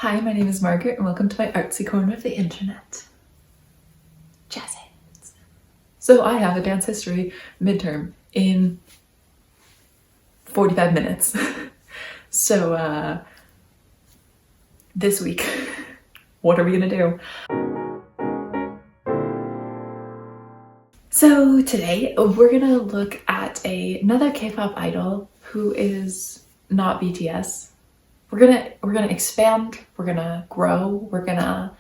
Hi, my name is Margaret and welcome to my artsy corner of the internet. Jazz hands. So I have a dance history midterm in 45 minutes. So this week, what are we gonna do? So today we're gonna look at another K-pop idol who is not BTS. We're gonna expand, we're gonna grow, we're gonna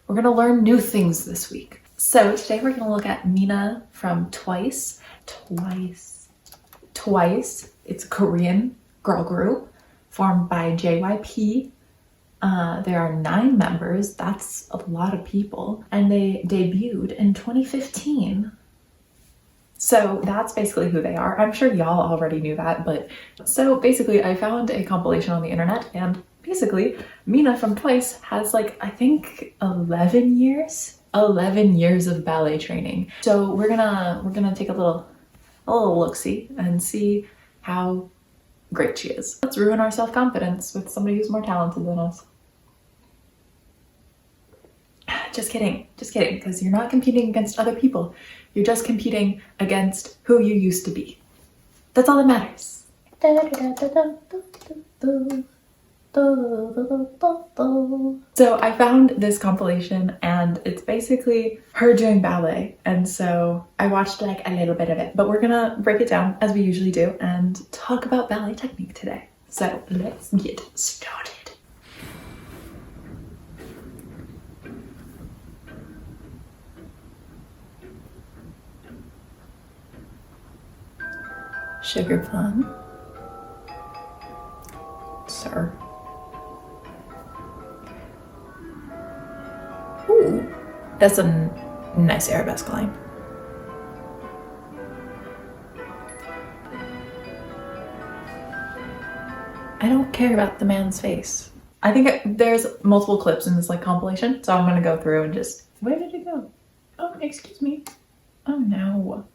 learn new things this week. So today we're gonna look at Mina from Twice. It's a Korean girl group formed by JYP. There are 9 members, that's a lot of people, and they debuted in 2015. So that's basically who they are. I'm sure y'all already knew that, but so basically I found a compilation on the internet, and basically Mina from Twice has like, I think 11 years of ballet training. So we're gonna take a little look-see and see how great she is. Let's ruin our self-confidence with somebody who's more talented than us. Just kidding, because you're not competing against other people. You're just competing against who you used to be. That's all that matters. So I found this compilation and it's basically her doing ballet. And so I watched like a little bit of it, but we're gonna break it down as we usually do and talk about ballet technique today. So let's get started. Sugarplum, sir. Ooh, that's a nice arabesque line. I don't care about the man's face. I think there's multiple clips in this like compilation, so I'm gonna go through and just, where did it go? Oh, excuse me. Oh no.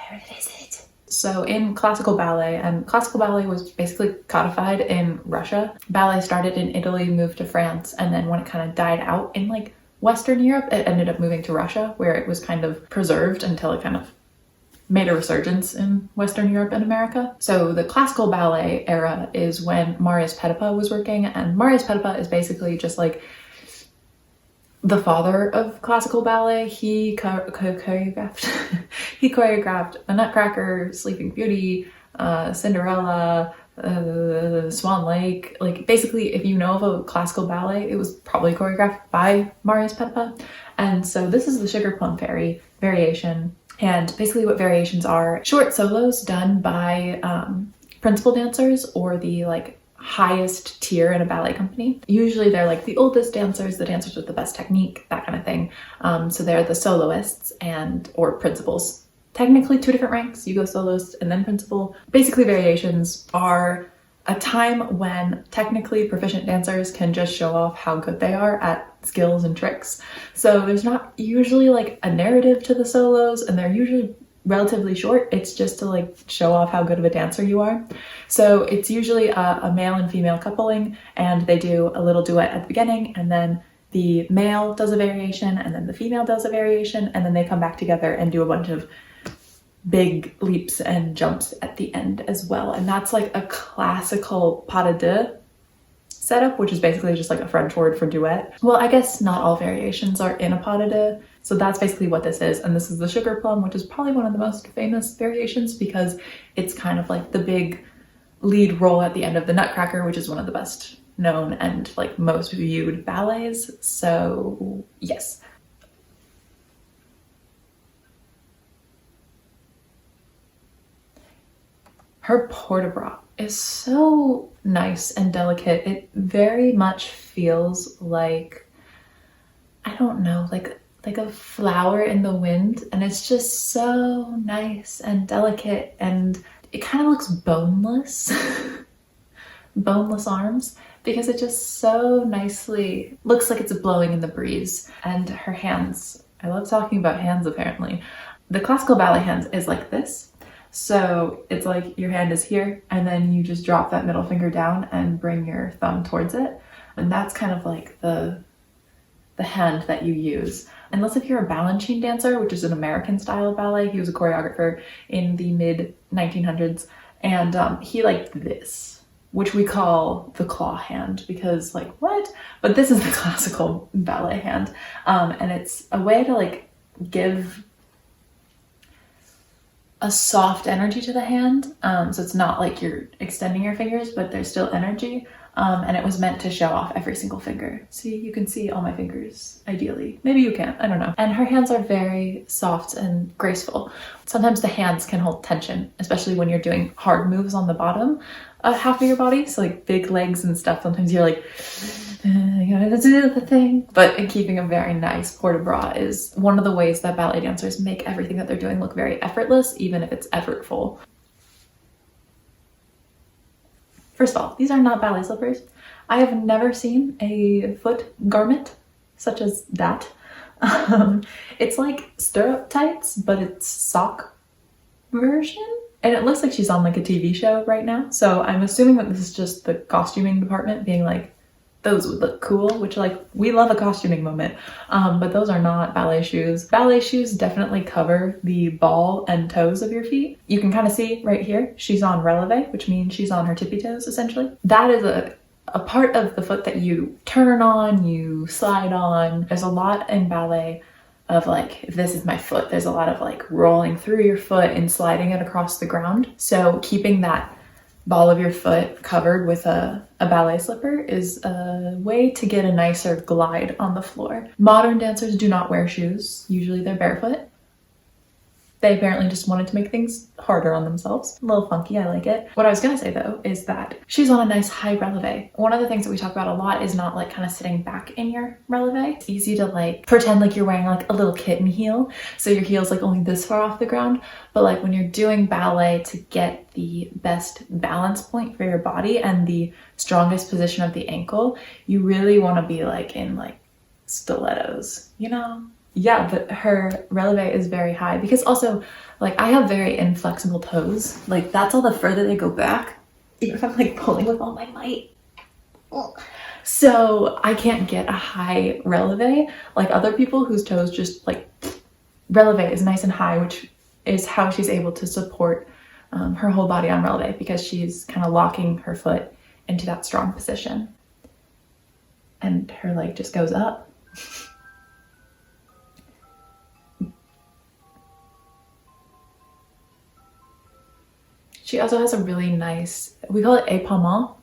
Where is it? So in classical ballet, and classical ballet was basically codified in Russia. Ballet started in Italy, moved to France, and then when it kind of died out in like Western Europe, it ended up moving to Russia, where it was kind of preserved until it kind of made a resurgence in Western Europe and America. So the classical ballet era is when Marius Petipa was working, and Marius Petipa is basically just like the father of classical ballet. He choreographed The Nutcracker, Sleeping Beauty, Cinderella, Swan Lake. Like basically, if you know of a classical ballet, it was probably choreographed by Marius Petipa. And so this is the Sugarplum variation. And basically what variations are short solos done by principal dancers or the like highest tier in a ballet company. Usually they're like the oldest dancers, the dancers with the best technique, that kind of thing. So they're the soloists or principals. Technically 2 different ranks. You go soloist and then principal. Basically variations are a time when technically proficient dancers can just show off how good they are at skills and tricks. So there's not usually like a narrative to the solos, and they're usually relatively short. It's just to like show off how good of a dancer you are. So it's usually a male and female coupling, and they do a little duet at the beginning, and then the male does a variation, and then the female does a variation, and then they come back together and do a bunch of big leaps and jumps at the end as well. And that's like a classical pas de deux setup, which is basically just like a French word for duet. Well, I guess not all variations are in a pas de deux. So that's basically what this is. And this is the Sugarplum, which is probably one of the most famous variations because it's kind of like the big lead role at the end of the Nutcracker, which is one of the best known and like most viewed ballets. So yes. Her port-de-bras is so nice and delicate. It very much feels like, I don't know, like a flower in the wind, and it's just so nice and delicate, and it kind of looks boneless. Boneless arms, because it just so nicely looks like it's blowing in the breeze. And her hands, I love talking about hands apparently. The classical ballet hands is like this. So it's like your hand is here and then you just drop that middle finger down and bring your thumb towards it. And that's kind of like the hand that you use. Unless if you're a Balanchine dancer, which is an American style of ballet. He was a choreographer in the mid 1900s, and he liked this, which we call the claw hand, because like, what? But this is the classical ballet hand, and it's a way to like give a soft energy to the hand, so it's not like you're extending your fingers, but there's still energy. And it was meant to show off every single finger. See, you can see all my fingers, ideally. Maybe you can't, I don't know. And her hands are very soft and graceful. Sometimes the hands can hold tension, especially when you're doing hard moves on the bottom half of your body. So like big legs and stuff, sometimes you're like, you gotta do the thing. But in keeping a very nice port de bras is one of the ways that ballet dancers make everything that they're doing look very effortless, even if it's effortful. First of all, these are not ballet slippers. I have never seen a foot garment such as that. It's like stirrup tights, but it's sock version. And it looks like she's on like a TV show right now. So I'm assuming that this is just the costuming department being like, those would look cool, which like, we love a costuming moment, but those are not ballet shoes. Ballet shoes definitely cover the ball and toes of your feet. You can kind of see right here, she's on releve, which means she's on her tippy toes essentially. That is a part of the foot that you turn on, you slide on. There's a lot in ballet of like, if this is my foot, there's a lot of like rolling through your foot and sliding it across the ground. So keeping that ball of your foot covered with a ballet slipper is a way to get a nicer glide on the floor. Modern dancers do not wear shoes. Usually they're barefoot. They apparently just wanted to make things harder on themselves. A little funky, I like it. What I was gonna say though is that she's on a nice high releve. One of the things that we talk about a lot is not like kind of sitting back in your releve. It's easy to like pretend like you're wearing like a little kitten heel, so your heel's like only this far off the ground. But like when you're doing ballet, to get the best balance point for your body and the strongest position of the ankle, you really want to be like in like stilettos, you know? Yeah, but her releve is very high because also like I have very inflexible toes. Like that's all the further they go back, even if I'm like pulling with all my might. So I can't get a high releve like other people whose toes just like, releve is nice and high, which is how she's able to support her whole body on releve, because she's kind of locking her foot into that strong position. And her leg just goes up. She also has a really nice, we call it épaulement,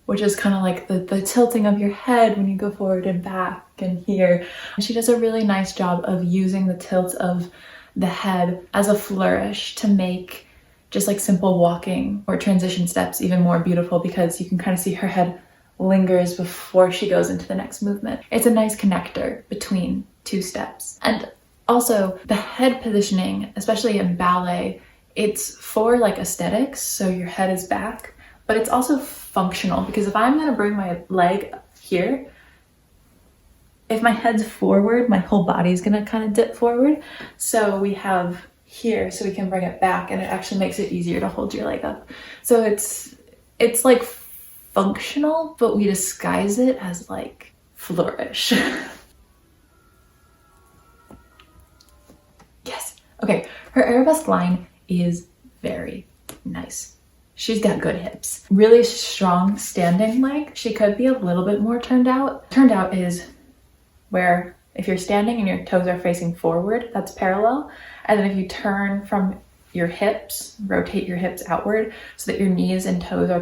which is kind of like the tilting of your head when you go forward and back and here. And she does a really nice job of using the tilt of the head as a flourish to make just like simple walking or transition steps even more beautiful, because you can kind of see her head lingers before she goes into the next movement. It's a nice connector between two steps. And also the head positioning, especially in ballet, it's for like aesthetics, so your head is back, but it's also functional, because if I'm gonna bring my leg here, if my head's forward, my whole body's gonna kind of dip forward. So we have here, so we can bring it back, and it actually makes it easier to hold your leg up. So it's like functional, but we disguise it as like flourish. Yes, okay, her arabesque line is very nice. She's got good hips, really strong standing leg. She could be a little bit more turned out. Turned out is where if you're standing and your toes are facing forward, that's parallel. And then if you turn from your hips, rotate your hips outward so that your knees and toes are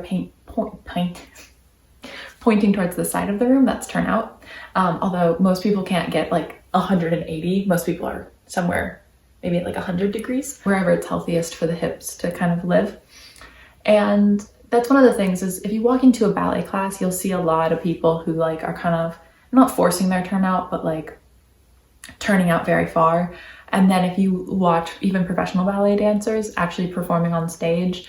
pointing towards the side of the room, that's turn out. Although most people can't get like 180. Most people are somewhere maybe at like 100 degrees, wherever it's healthiest for the hips to kind of live. And that's one of the things is if you walk into a ballet class, you'll see a lot of people who like are kind of not forcing their turnout, but like turning out very far. And then if you watch even professional ballet dancers actually performing on stage,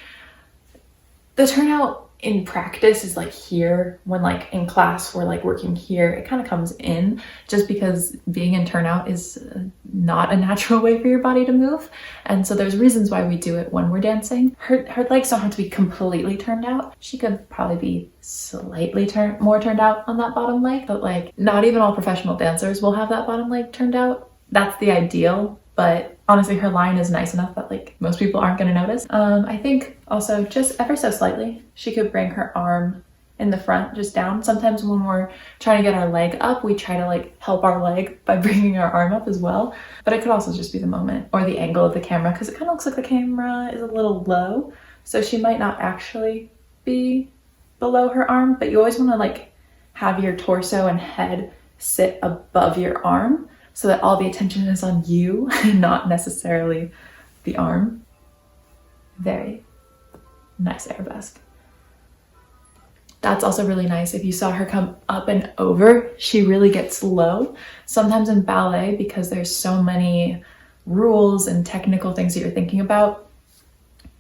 the turnout in practice is like here. When like in class we're like working here, it kind of comes in, just because being in turnout is not a natural way for your body to move. And so there's reasons why we do it when we're dancing. Her legs don't have to be completely turned out. She could probably be slightly more turned out on that bottom leg, but like not even all professional dancers will have that bottom leg turned out. That's the ideal, but honestly her line is nice enough that like most people aren't going to notice. I think also just ever so slightly she could bring her arm in the front, just down. Sometimes when we're trying to get our leg up, we try to like help our leg by bringing our arm up as well, but it could also just be the moment or the angle of the camera, because it kind of looks like the camera is a little low, so she might not actually be below her arm, but you always want to like have your torso and head sit above your arm so that all the attention is on you and not necessarily the arm. Very nice arabesque. That's also really nice. If you saw her come up and over, she really gets low. Sometimes in ballet, because there's so many rules and technical things that you're thinking about,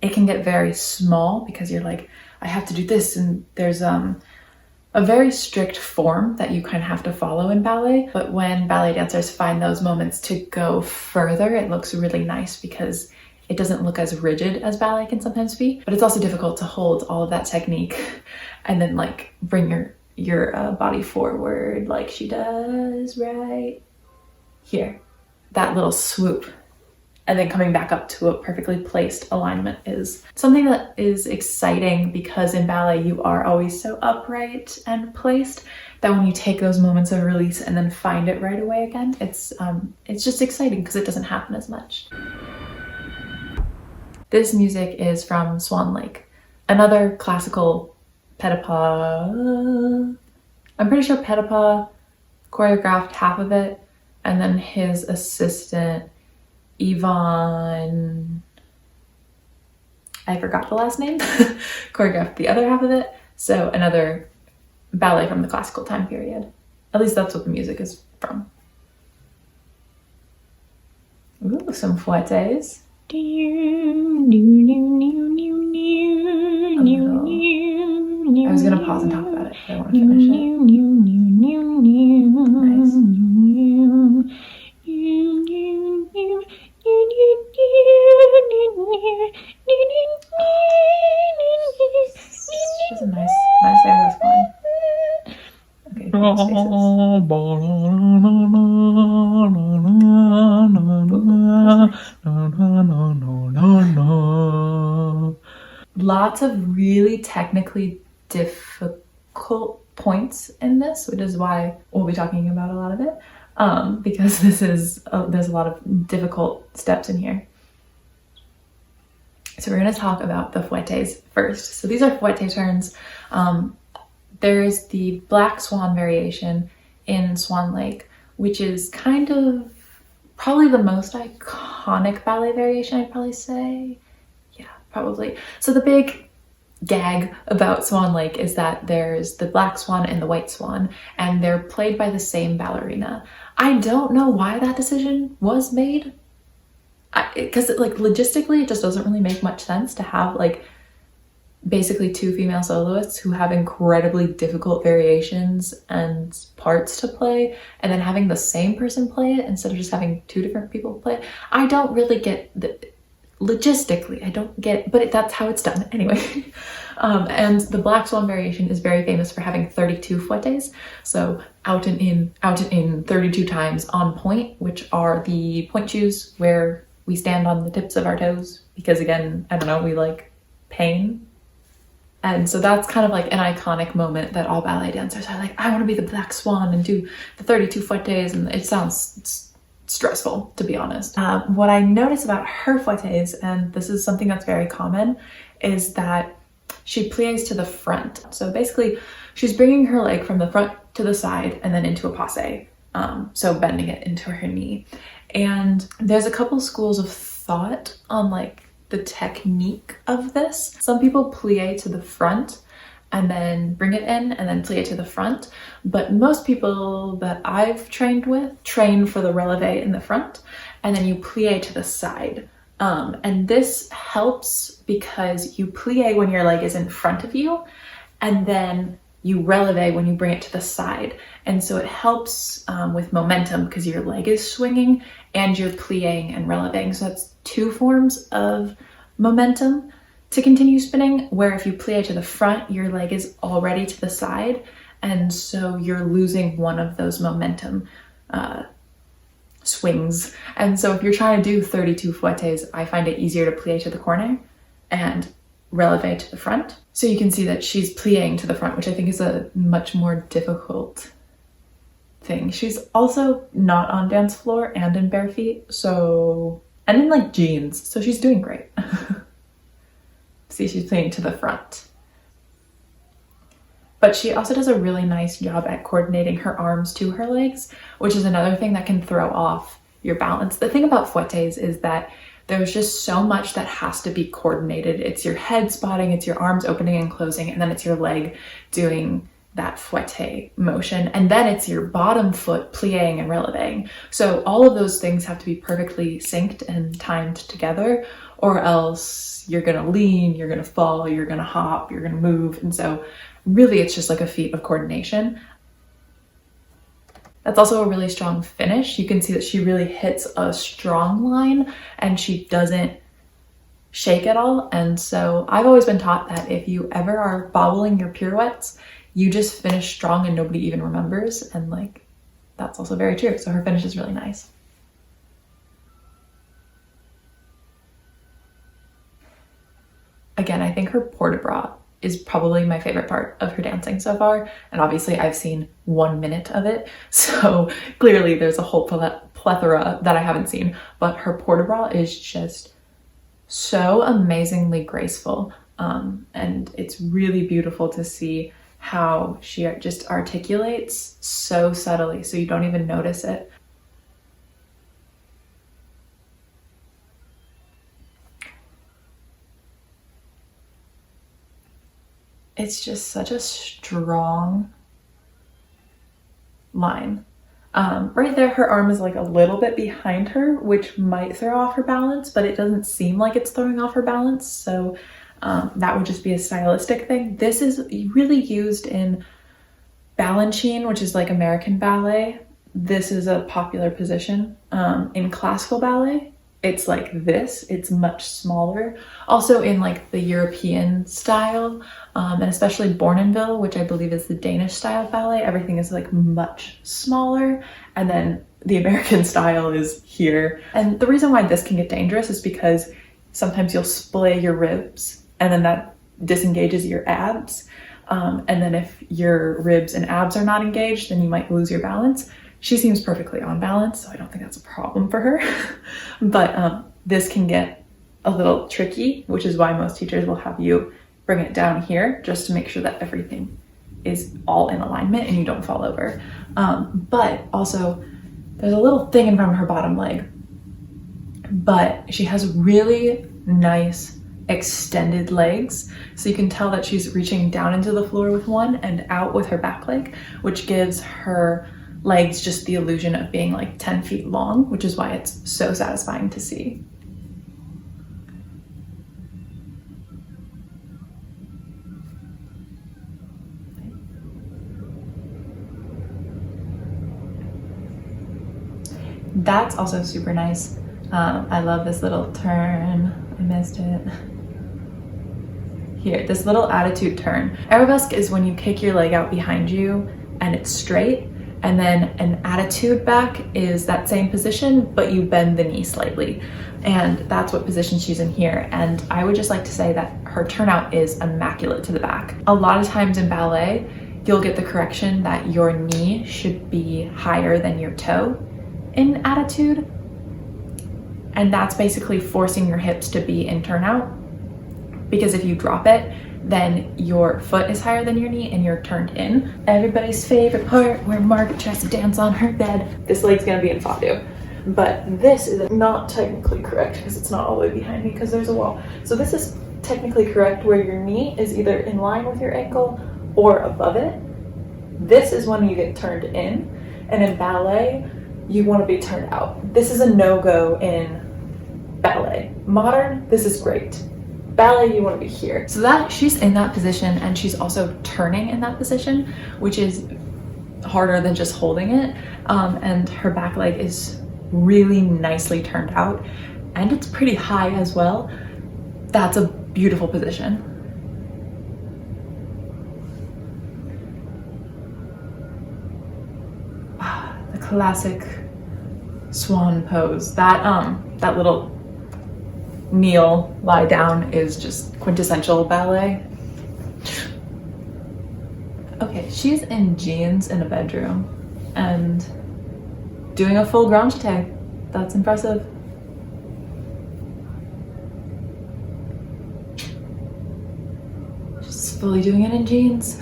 it can get very small because you're like, I have to do this, and there's a very strict form that you kind of have to follow in ballet. But when ballet dancers find those moments to go further, it looks really nice because it doesn't look as rigid as ballet can sometimes be. But it's also difficult to hold all of that technique and then like bring your body forward like she does right here. That little swoop and then coming back up to a perfectly placed alignment is something that is exciting, because in ballet you are always so upright and placed that when you take those moments of release and then find it right away again, it's just exciting because it doesn't happen as much. This music is from Swan Lake, another classical Kpop. I'm pretty sure Kpop choreographed half of it, and then his assistant Yvonne, I forgot the last name, choreographed the other half of it. So another ballet from the classical time period. At least that's what the music is from. Ooh, some fuertes. I was gonna pause and talk about it, but I want to finish it. Nice. She's a nice arabesque line. Okay, lots of really technically difficult points in this, which is why we'll be talking about a lot of it, because this is there's a lot of difficult steps in here. So we're going to talk about the fuertes first. So these are Fuerte Turns. There's the Black Swan variation in Swan Lake, which is kind of probably the most iconic ballet variation, I'd probably say. Yeah, probably. So the big gag about Swan Lake is that there's the Black Swan and the White Swan, and they're played by the same ballerina. I don't know why that decision was made, because like logistically it just doesn't really make much sense to have like basically two female soloists who have incredibly difficult variations and parts to play, and then having the same person play it instead of just having two different people play it. I don't really get logistically, I don't get, but that's how it's done anyway. And the Black Swan variation is very famous for having 32 fuertes, so out and in 32 times on point, which are the point shoes where we stand on the tips of our toes, because again, I don't know, we like pain. And so that's kind of like an iconic moment that all ballet dancers are like, I want to be the Black Swan and do the 32 fuertes, and it sounds stressful, to be honest. What I notice about her fuertes, and this is something that's very common, is that she plies to the front. So basically, she's bringing her leg from the front to the side and then into a passe, so bending it into her knee. And there's a couple schools of thought on like the technique of this. Some people plie to the front and then bring it in and then plie to the front, but most people that I've trained with train for the releve in the front and then you plie to the side. And this helps because you plie when your leg is in front of you, and then you releve when you bring it to the side. And so it helps with momentum because your leg is swinging and you're plieing and releveing. So that's two forms of momentum to continue spinning, where if you plie to the front, your leg is already to the side. And so you're losing one of those momentum swings. And so if you're trying to do 32 fouettes, I find it easier to plie to the corner and releve to the front. So you can see that she's plieing to the front, which I think is a much more difficult thing. She's also not on dance floor and in bare feet, so, and in like jeans, so she's doing great. See, she's plieing to the front. But she also does a really nice job at coordinating her arms to her legs, which is another thing that can throw off your balance. The thing about fouettes is that there's just so much that has to be coordinated. It's your head spotting, it's your arms opening and closing, and then it's your leg doing that fouette motion. And then it's your bottom foot plieing and releving. So all of those things have to be perfectly synced and timed together, or else you're gonna lean, you're gonna fall, you're gonna hop, you're gonna move. And so really it's just like a feat of coordination. That's also a really strong finish. You can see that she really hits a strong line and she doesn't shake at all. And so I've always been taught that if you ever are bobbling your pirouettes, you just finish strong and nobody even remembers. And like, that's also very true. So her finish is really nice. Again, I think her port-de-bras is probably my favorite part of her dancing so far. And obviously I've seen 1 minute of it. So clearly there's a whole plethora that I haven't seen, but her port-de-bras is just so amazingly graceful. And it's really beautiful to see how she just articulates so subtly, so you don't even notice it. It's just such a strong line. Right there, her arm is like a little bit behind her, which might throw off her balance, but it doesn't seem like it's throwing off her balance. So that would just be a stylistic thing. This is really used in Balanchine, which is like American ballet. This is a popular position. In classical ballet, it's like this, it's much smaller. Also in like the European style, and especially Bournonville, which I believe is the Danish style of ballet, everything is like much smaller. And then the American style is here. And the reason why this can get dangerous is because sometimes you'll splay your ribs and then that disengages your abs. And then if your ribs and abs are not engaged, then you might lose your balance. She seems perfectly on balance, so I don't think that's a problem for her. But this can get a little tricky, which is why most teachers will have you bring it down here just to make sure that everything is all in alignment and you don't fall over. But also there's a little thing in front of her bottom leg, but she has really nice extended legs. So you can tell that she's reaching down into the floor with one and out with her back leg, which gives her legs just the illusion of being like 10 feet long, which is why it's so satisfying to see. That's also super nice. I love this little turn. I missed it. Here, this little attitude turn. Arabesque is when you kick your leg out behind you and it's straight. And then an attitude back is that same position, but you bend the knee slightly. And that's what position she's in here. And I would just like to say that her turnout is immaculate to the back. A lot of times in ballet, you'll get the correction that your knee should be higher than your toe in attitude. And that's basically forcing your hips to be in turnout. Because if you drop it, then your foot is higher than your knee and you're turned in. Everybody's favorite part where Margaret tries to dance on her bed. This leg's gonna be in fatu. But this is not technically correct because it's not all the way behind me because there's a wall. So this is technically correct where your knee is either in line with your ankle or above it. This is when you get turned in. And in ballet, you wanna be turned out. This is a no-go in ballet. Modern, this is great. ballet, you want to be here. So that she's in that position, and she's also turning in that position, which is harder than just holding it. And her back leg is really nicely turned out, and it's pretty high as well. That's a beautiful position. The classic swan pose. That little kneel, lie down is just quintessential ballet. Okay, she's in jeans in a bedroom and doing a full grand jeté. That's impressive. She's fully doing it in jeans.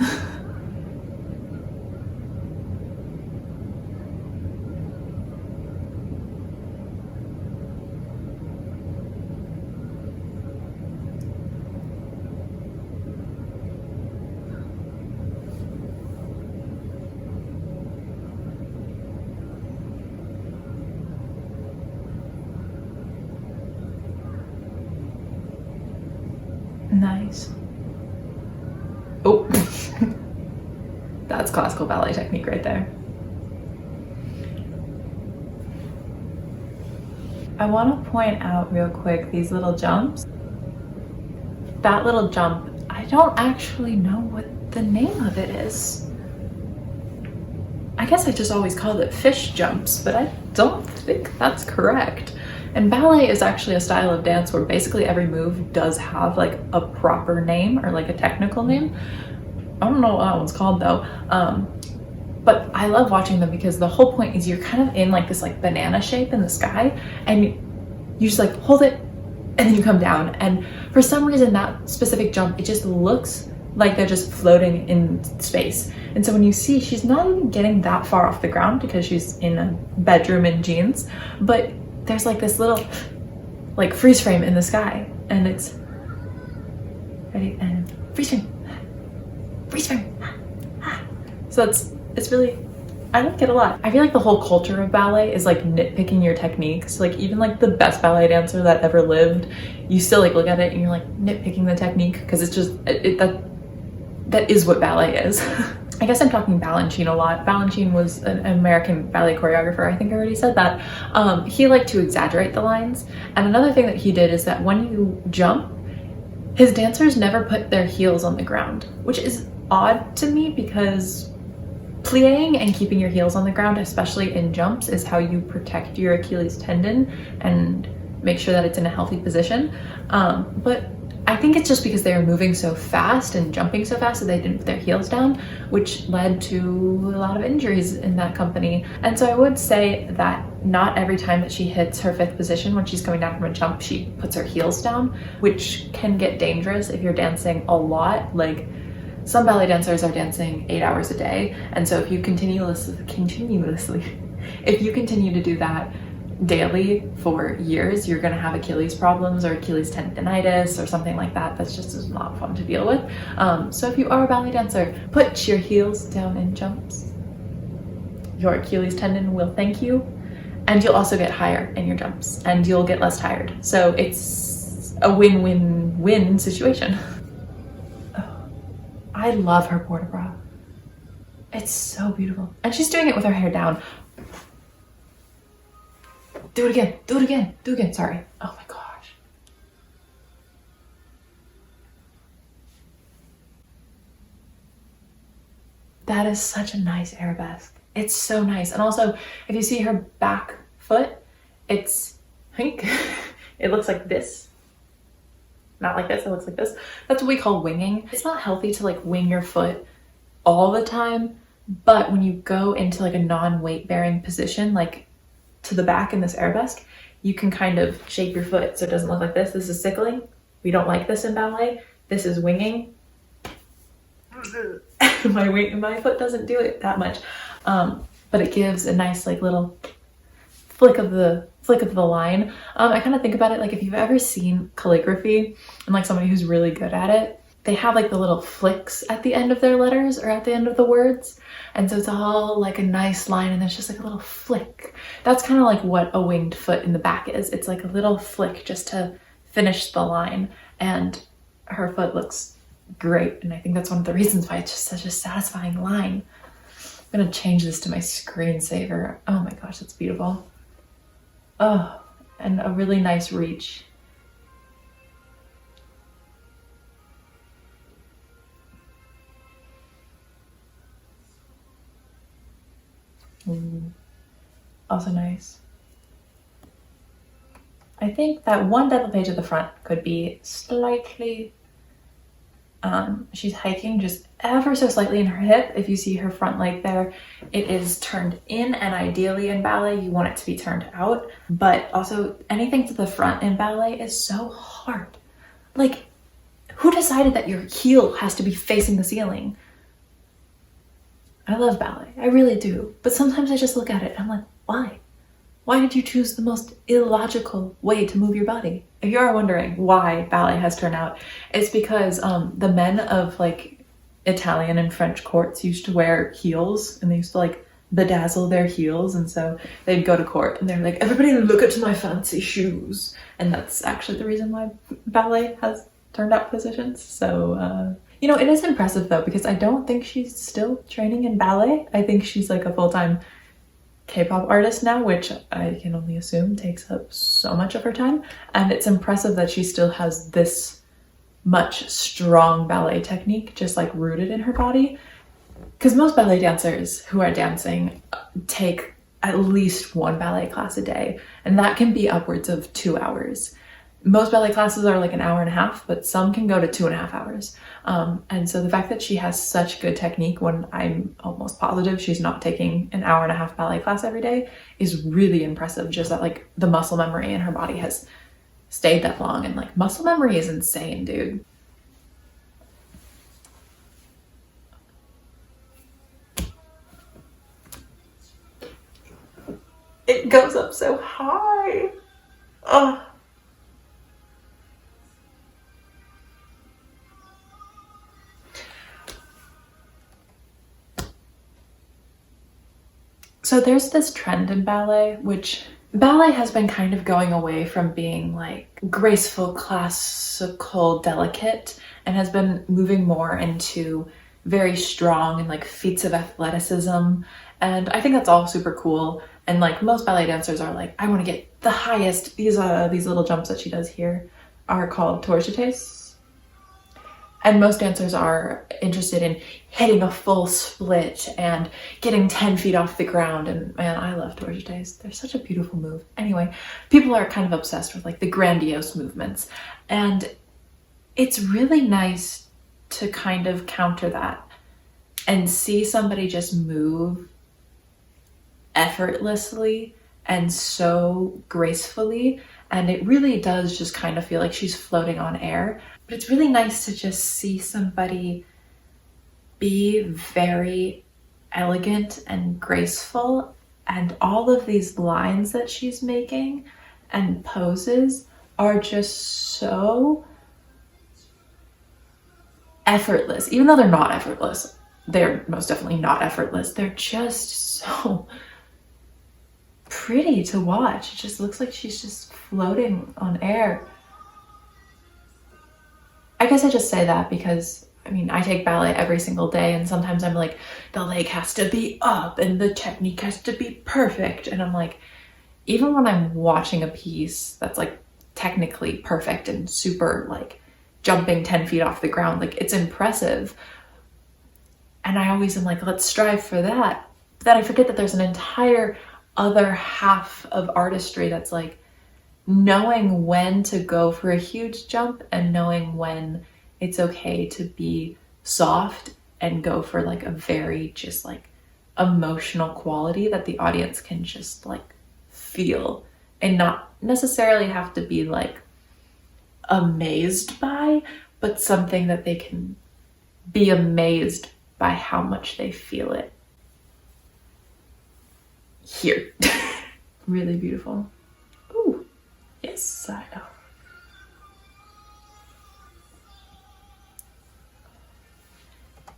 Nice. Oh, that's classical ballet technique right there. I want to point out real quick these little jumps. That little jump, I don't actually know what the name of it is. I guess I just always called it fish jumps, but I don't think that's correct. And ballet is actually a style of dance where basically every move does have like a proper name or like a technical name. I don't know what that one's called though. But I love watching them because the whole point is you're kind of in like this like banana shape in the sky, and you just like hold it and then you come down. And for some reason that specific jump, it just looks like they're just floating in space. And so when you see, she's not even getting that far off the ground because she's in a bedroom in jeans, but there's like this little like freeze frame in the sky, and it's ready and freeze frame. So it's really, I like it a lot. I feel like the whole culture of ballet is like nitpicking your techniques. Like even like the best ballet dancer that ever lived, you still like look at it and you're like nitpicking the technique because it's just that is what ballet is. I guess I'm talking Balanchine a lot. Balanchine was an American ballet choreographer. I think I already said that. He liked to exaggerate the lines. And another thing that he did is that when you jump, his dancers never put their heels on the ground, which is odd to me because plieing and keeping your heels on the ground, especially in jumps, is how you protect your Achilles tendon and make sure that it's in a healthy position. But I think it's just because they were moving so fast and jumping so fast that they didn't put their heels down, which led to a lot of injuries in that company. And so I would say that not every time that she hits her fifth position when she's coming down from a jump, she puts her heels down, which can get dangerous if you're dancing a lot. Like some ballet dancers are dancing 8 hours a day. And so if you continuously, if you continue to do that daily for years, you're going to have Achilles problems or Achilles tendonitis or something like that. That's just is not fun to deal with. So if you are a ballet dancer, put your heels down in jumps. Your Achilles tendon will thank you, and you'll also get higher in your jumps and you'll get less tired. So it's a win-win-win situation. Oh, I love her port de bras. It's so beautiful. And she's doing it with her hair down. Do it again, do it again, do it again, sorry. Oh my gosh. That is such a nice arabesque. It's so nice. And also, if you see her back foot, it's pink. It looks like this. Not like this, it looks like this. That's what we call winging. It's not healthy to like wing your foot all the time, but when you go into like a non-weight bearing position, like to the back in this arabesque, you can kind of shape your foot so it doesn't look like this. This is sickling. We don't like this in ballet. This is winging. My weight in my foot doesn't do it that much, but it gives a nice like little flick of the line. I kind of think about it like if you've ever seen calligraphy and like somebody who's really good at it, they have like the little flicks at the end of their letters or at the end of the words. And so it's all like a nice line and there's just like a little flick. That's kind of like what a winged foot in the back is. It's like a little flick just to finish the line. and her foot looks great. And I think that's one of the reasons why it's just such a satisfying line. I'm gonna change this to my screensaver. Oh my gosh, that's beautiful. Oh, and a really nice reach. Also nice. I think that one double page at the front could be slightly, she's hiking just ever so slightly in her hip. If you see her front leg there, it is turned in, and ideally in ballet, you want it to be turned out. But also anything to the front in ballet is so hard. Like, who decided that your heel has to be facing the ceiling? I love ballet, I really do. But sometimes I just look at it and I'm like, why? Why did you choose the most illogical way to move your body? If you are wondering why ballet has turned out, it's because the men of like Italian and French courts used to wear heels, and they used to like bedazzle their heels, and so they'd go to court and they're like, everybody look at my fancy shoes. And that's actually the reason why ballet has turned out positions. So you know, it is impressive though, because I don't think she's still training in ballet. I think she's like a full-time K-pop artist now, which I can only assume takes up so much of her time. And it's impressive that she still has this much strong ballet technique just like rooted in her body. Because most ballet dancers who are dancing take at least one ballet class a day, and that can be upwards of 2 hours. Most ballet classes are like an hour and a half, but some can go to 2.5 hours. And so the fact that she has such good technique, when I'm almost positive she's not taking an hour and a half ballet class every day, is really impressive. Just that like the muscle memory in her body has stayed that long, and like muscle memory is insane, dude. It goes up so high. Oh. So there's this trend in ballet, which ballet has been kind of going away from being like graceful, classical, delicate, and has been moving more into very strong and like feats of athleticism. And I think that's all super cool. And like most ballet dancers are like, I want to get the highest. These little jumps that she does here are called tours de taille. And most dancers are interested in hitting a full split and getting 10 feet off the ground. And man, I love tours de taille. They're such a beautiful move. Anyway, people are kind of obsessed with like the grandiose movements. And it's really nice to kind of counter that and see somebody just move effortlessly and so gracefully. And it really does just kind of feel like she's floating on air. But it's really nice to just see somebody be very elegant and graceful, and all of these lines that she's making and poses are just so effortless. Even though they're not effortless, they're most definitely not effortless. They're just so pretty to watch. It just looks like she's just floating on air. I guess I just say that because, I mean, I take ballet every single day, and sometimes I'm like, the leg has to be up and the technique has to be perfect. And I'm like, even when I'm watching a piece that's like technically perfect and super like jumping 10 feet off the ground, like it's impressive. And I always am like, let's strive for that. But then I forget that there's an entire other half of artistry that's like knowing when to go for a huge jump and knowing when it's okay to be soft and go for like a very just like emotional quality that the audience can just like feel and not necessarily have to be like amazed by, but something that they can be amazed by how much they feel it. Here. Really beautiful. Ooh. Yes, I know.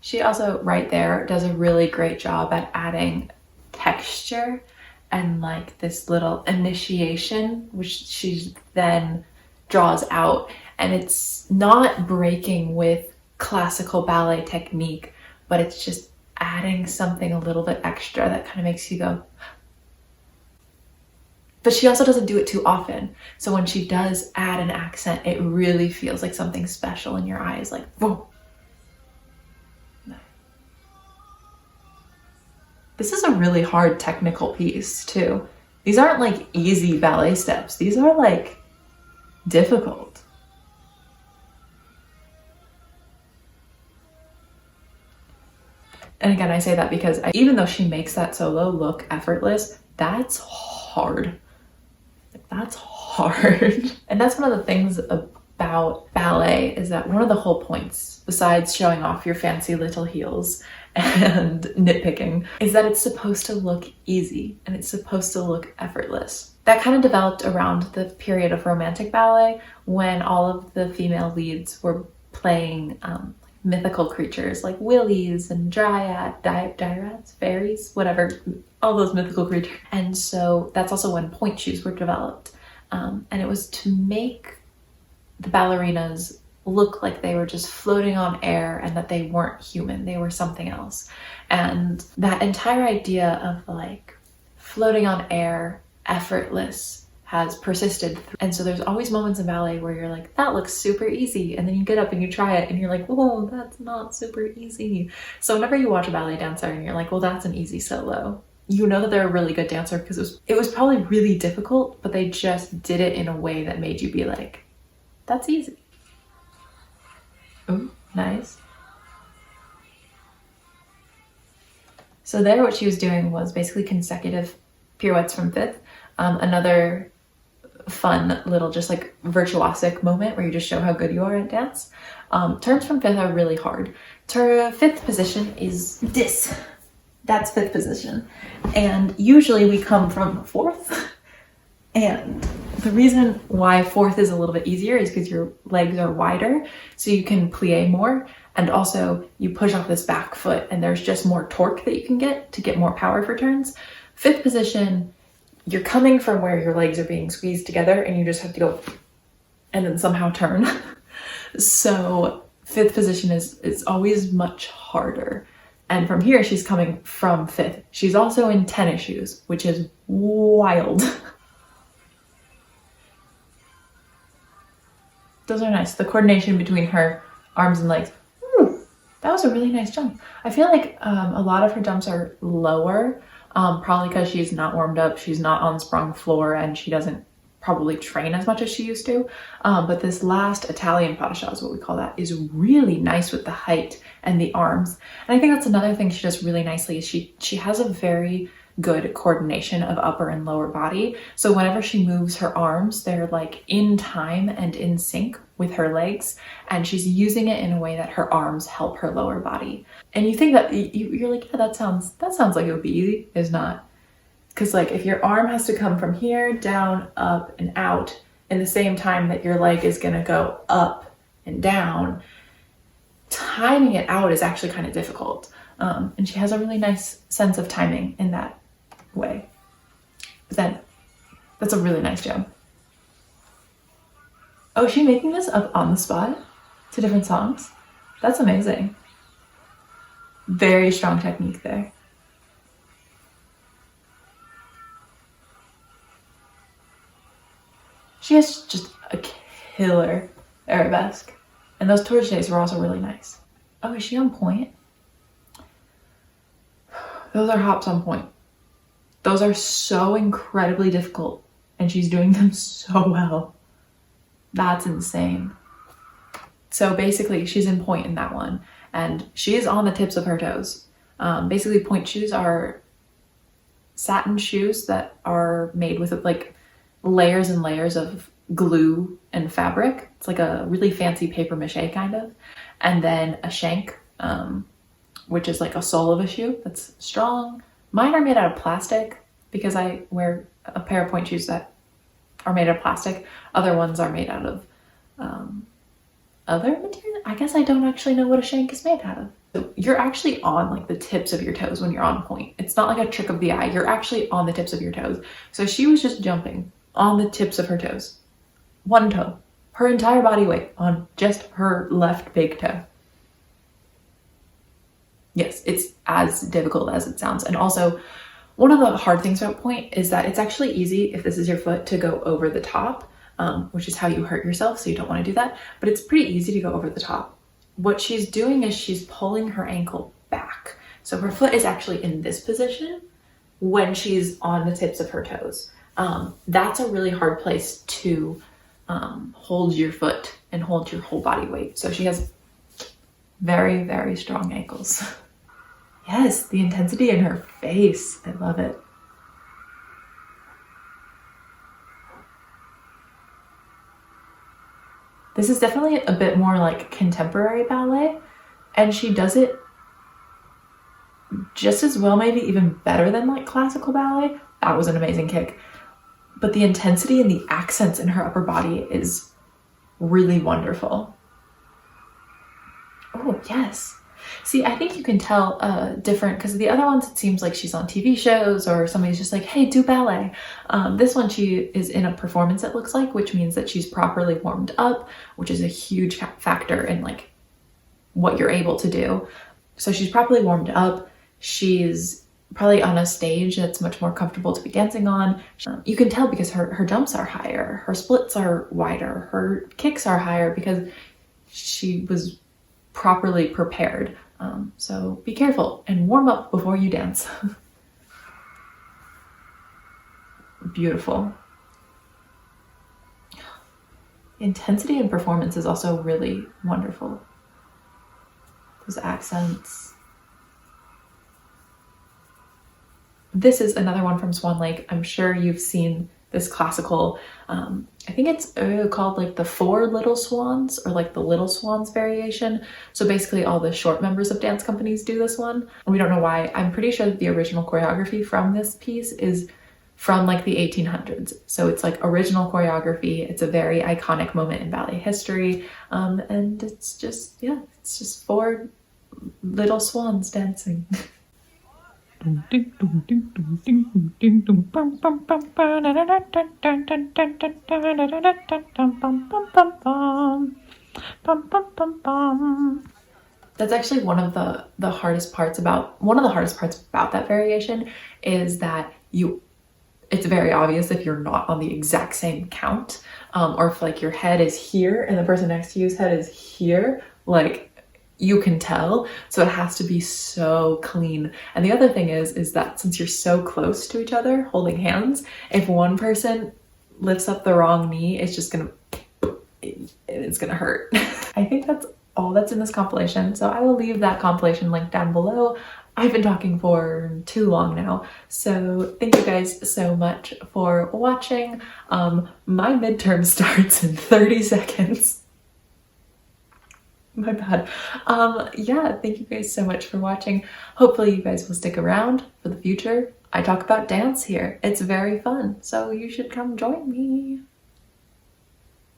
She also, right there, does a really great job at adding texture and like this little initiation, which she then draws out, and it's not breaking with classical ballet technique, but it's just adding something a little bit extra that kind of makes you go. But she also doesn't do it too often. So when she does add an accent, it really feels like something special in your eyes, like, whoa. This is a really hard technical piece too. These aren't like easy ballet steps. These are like difficult. And again, I say that because even though she makes that solo look effortless, that's hard. That's hard. And that's one of the things about ballet, is that one of the whole points, besides showing off your fancy little heels and nitpicking, is that it's supposed to look easy and it's supposed to look effortless. That kind of developed around the period of romantic ballet, when all of the female leads were playing mythical creatures like willies and dryads, fairies, whatever, all those mythical creatures. And so that's also when point shoes were developed. And it was to make the ballerinas look like they were just floating on air and that they weren't human, they were something else. And that entire idea of like floating on air, effortless, has persisted. And so there's always moments in ballet where you're like, that looks super easy, and then you get up and you try it and you're like, whoa, that's not super easy. So whenever you watch a ballet dancer and you're like, well, that's an easy solo, you know that they're a really good dancer because it was probably really difficult, but they just did it in a way that made you be like, that's easy. Oh, nice. So there, what she was doing was basically consecutive pirouettes from fifth. Another fun little just like virtuosic moment where you just show how good you are at dance. Turns from fifth are really hard. Fifth position is this. That's fifth position. And usually we come from fourth. And the reason why fourth is a little bit easier is because your legs are wider, so you can plie more. And also you push off this back foot and there's just more torque that you can get to get more power for turns. Fifth position, you're coming from where your legs are being squeezed together and you just have to go and then somehow turn. So fifth position is always much harder. And from here, she's coming from fifth. She's also in tennis shoes, which is wild. Those are nice. The coordination between her arms and legs. Ooh, that was a really nice jump. I feel like a lot of her jumps are lower, probably because she's not warmed up, she's not on sprung floor, and she doesn't probably train as much as she used to. But this last Italian pas de chat is what we call that, is really nice with the height and the arms. And I think that's another thing she does really nicely, is she has a very good coordination of upper and lower body. So whenever she moves her arms, they're like in time and in sync with her legs, and she's using it in a way that her arms help her lower body. And you think that you're like, yeah, that sounds like it would be easy. It's not. Because like if your arm has to come from here down, up, and out in the same time that your leg is gonna go up and down, timing it out is actually kind of difficult. And she has a really nice sense of timing in that way. But then that's a really nice jump. Oh, is she making this up on the spot to different songs? That's amazing. Very strong technique there. She has just a killer arabesque. And those tourniquets were also really nice. Oh, is she on point? Those are hops on point. Those are so incredibly difficult, and she's doing them so well. That's insane. So basically, she's in point in that one, and she is on the tips of her toes. Basically, point shoes are satin shoes that are made with like layers and layers of glue and fabric. It's like a really fancy paper mache kind of, and then a shank, which is like a sole of a shoe that's strong. Mine are made out of plastic because I wear a pair of point shoes that are made out of plastic. Other ones are made out of other material. I guess I don't actually know what a shank is made out of. So you're actually on like the tips of your toes when you're on point. It's not like a trick of the eye. You're actually on the tips of your toes. So she was just jumping on the tips of her toes. One toe. her entire body weight on just her left big toe. Yes, it's as difficult as it sounds. And also, one of the hard things about point is that it's actually easy, if this is your foot, to go over the top, which is how you hurt yourself, so you don't want to do that. But it's pretty easy to go over the top. What she's doing is she's pulling her ankle back. So her foot is actually in this position when she's on the tips of her toes. That's a really hard place to hold your foot and hold your whole body weight. So she has very, very strong ankles. Yes, the intensity in her face. I love it. This is definitely a bit more like contemporary ballet, and she does it just as well, maybe even better than like classical ballet. That was an amazing kick. But the intensity and the accents in her upper body is really wonderful. Oh, yes. See, I think you can tell different, because the other ones, it seems like she's on TV shows or somebody's just like, hey, do ballet. This one, she is in a performance, it looks like, which means that she's properly warmed up, which is a huge factor in like what you're able to do. So she's properly warmed up. She's probably on a stage that's much more comfortable to be dancing on. You can tell because her jumps are higher, her splits are wider, her kicks are higher because she was properly prepared. So be careful and warm up before you dance. Beautiful. Intensity in performance is also really wonderful. Those accents. This is another one from Swan Lake. I'm sure you've seen this classical, I think it's called like the Four Little Swans, or like the Little Swans variation. So basically all the short members of dance companies do this one. We don't know why. I'm pretty sure that the original choreography from this piece is from like the 1800s. So it's like original choreography. It's a very iconic moment in ballet history. And it's just, yeah, it's just four little swans dancing. That's actually one of the hardest parts about that variation is that it's very obvious if you're not on the exact same count, or if like your head is here and the person next to you's head is here, like you can tell. So it has to be so clean. And the other thing is that since you're so close to each other holding hands, if one person lifts up the wrong knee, it's gonna hurt. I think that's all that's in this compilation, so I will leave that compilation link down below. I've been talking for too long now, so thank you guys so much for watching. My midterm starts in 30 seconds. My bad. Yeah, thank you guys so much for watching. Hopefully you guys will stick around for the future. I talk about dance here. It's very fun, so you should come join me.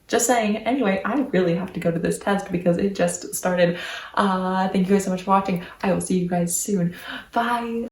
Just saying. Anyway, I really have to go to this test because it just started. Thank you guys so much for watching. I will see you guys soon. Bye.